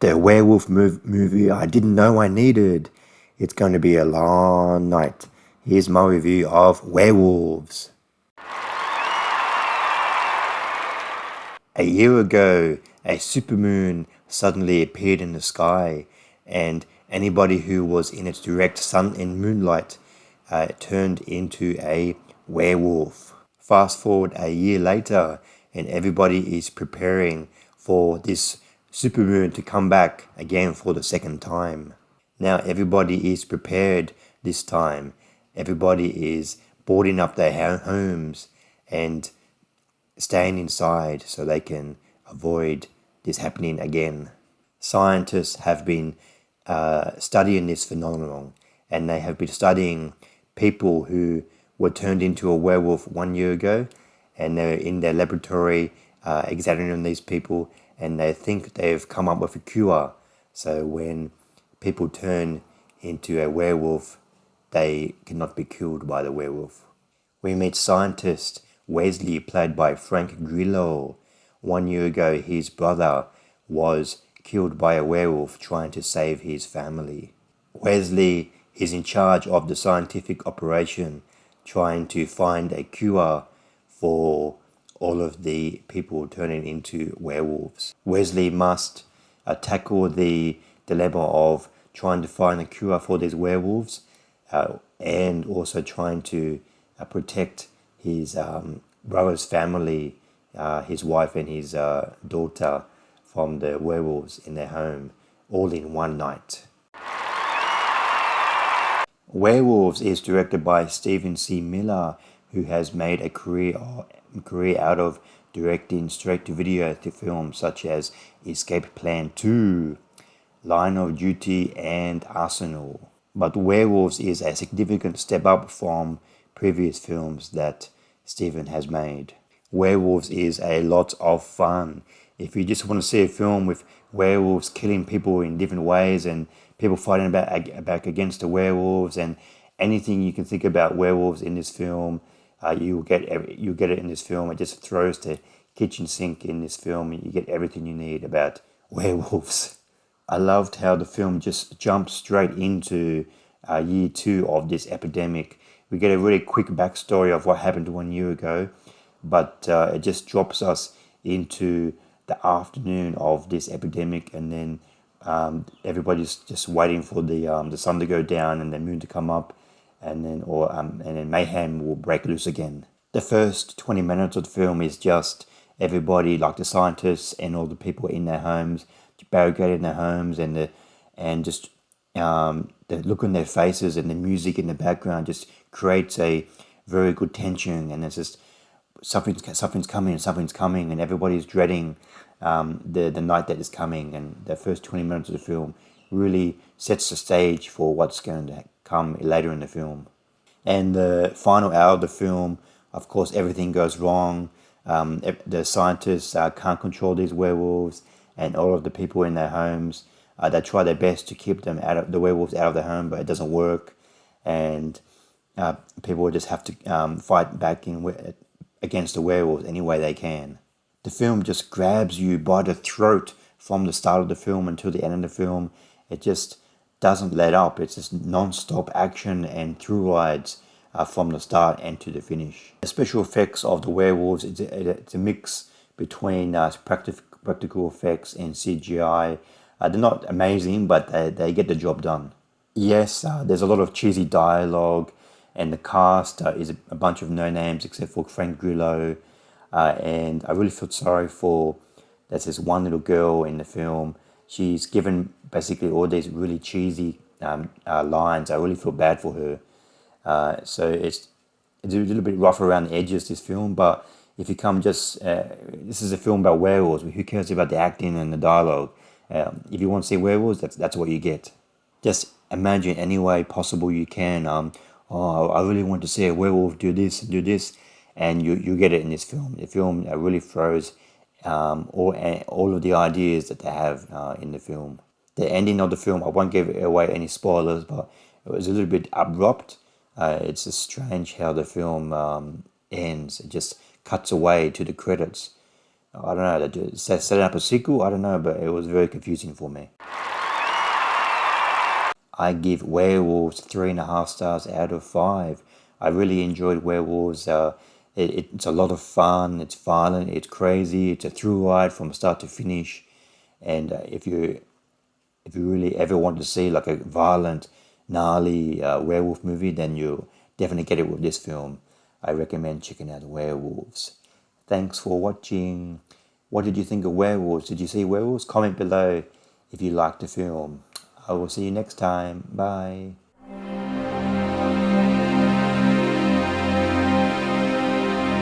The werewolf movie I didn't know I needed. It's going to be a long night. Here's my review of Werewolves. A year ago, a supermoon suddenly appeared in the sky, and anybody who was in its direct sun and moonlight turned into a werewolf. Fast forward a year later, and everybody is preparing for this supermoon to come back again for the second time. Now everybody is prepared this time. Everybody is boarding up their homes and staying inside so they can avoid this happening again. Scientists have been studying this phenomenon, and they have been studying people who were turned into a werewolf 1 year ago, and they're in their laboratory examining these people, and they think they've come up with a cure. So when people turn into a werewolf, they cannot be killed by the werewolf. We meet scientist Wesley, played by Frank Grillo. 1 year ago, his brother was killed by a werewolf trying to save his family. Wesley is in charge of the scientific operation, trying to find a cure for all of the people turning into werewolves. Wesley must tackle the dilemma of trying to find a cure for these werewolves and also trying to protect his brother's family, his wife and his daughter, from the werewolves in their home, all in one night. Werewolves is directed by Stephen C. Miller, who has made a career out of directing straight-to-video films such as Escape Plan 2, Line of Duty, and Arsenal. But Werewolves is a significant step up from previous films that Stephen has made. Werewolves is a lot of fun. If you just want to see a film with werewolves killing people in different ways and people fighting back against the werewolves and anything you can think about werewolves in this film, you'll get it in this film. It just throws the kitchen sink in this film. You get everything you need about werewolves. I loved how the film just jumped straight into year 2 of this epidemic. We get a really quick backstory of what happened 1 year ago, but it just drops us into the afternoon of this epidemic, and then everybody's just waiting for the sun to go down and the moon to come up, and then mayhem will break loose again. The first 20 minutes of the film is just everybody, like the scientists and all the people in their homes, barricaded in their homes, and the look on their faces and the music in the background just creates a very good tension, and it's just something's coming, and everybody's dreading the night that is coming. And the first 20 minutes of the film really sets the stage for what's going to come later in the film. And the final hour of the film, of course, everything goes wrong. The scientists can't control these werewolves, and all of the people in their homes, they try their best to keep the werewolves out of the home, but it doesn't work. And people just have to fight back against the werewolves any way they can. The film just grabs you by the throat from the start of the film until the end of the film. It just doesn't let up. It's just non-stop action and through rides from the start and to the finish. The special effects of the werewolves, it's a mix between practical effects and CGI. They're not amazing, but they get the job done. Yes, there's a lot of cheesy dialogue, and the cast is a bunch of no-names except for Frank Grillo. And I really feel sorry for, there's this one little girl in the film. She's given basically all these really cheesy lines. I really feel bad for her. So it's a little bit rough around the edges, this film, but if you come this is a film about werewolves. Who cares about the acting and the dialogue? If you want to see werewolves, that's what you get. Just imagine any way possible you can. I really want to see a werewolf do this and do this, and you get it in this film. The film really throws all of the ideas that they have in the film. The ending of the film, I won't give away any spoilers, but it was a little bit abrupt. It's just strange how the film ends. It just cuts away to the credits. I don't know, setting up a sequel. I don't know, but it was very confusing for me. I give Werewolves 3.5 stars out of 5. I really enjoyed Werewolves. It's a lot of fun. It's violent. It's crazy. It's a through ride from start to finish. And if you really ever want to see like a violent, gnarly werewolf movie, then you definitely get it with this film. I recommend checking out Werewolves. Thanks for watching. What did you think of Werewolves? Did you see Werewolves? Comment below if you liked the film. I will see you next time. Bye.